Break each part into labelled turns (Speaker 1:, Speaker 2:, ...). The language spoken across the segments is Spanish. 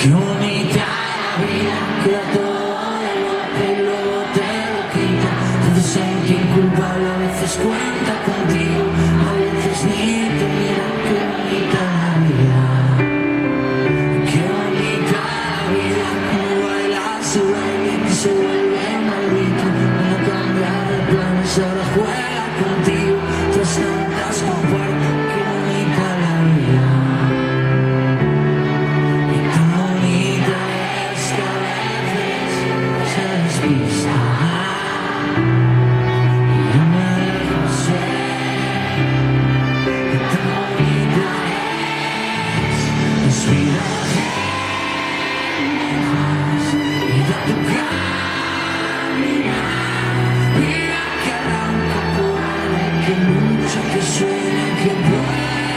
Speaker 1: Qué bonita la vida, que a todo de golpe y luego te lo quita. Te sentir culpable, a veces cuenta contigo, a veces ni te mira. Qué bonita la vida, qué bonita la vida. Como baila su baile y se vuelve maldito. No cambia de planes, ahora juega contigo. Tras tantas comparto, qué bonita la vida. Que suene, que vuelas,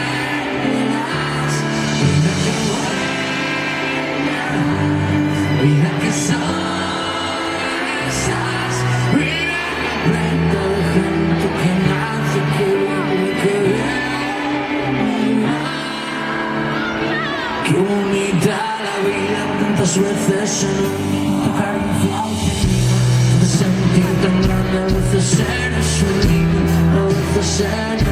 Speaker 1: vida que vuelas, vida que sonrisas, vida repleta de gente que nace, que vive, que vive. Qué bonita la vida, tantas veces en un tocar un flauta, de sentir tan grande, a veces eres un niño, a veces eres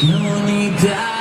Speaker 1: qué bonita.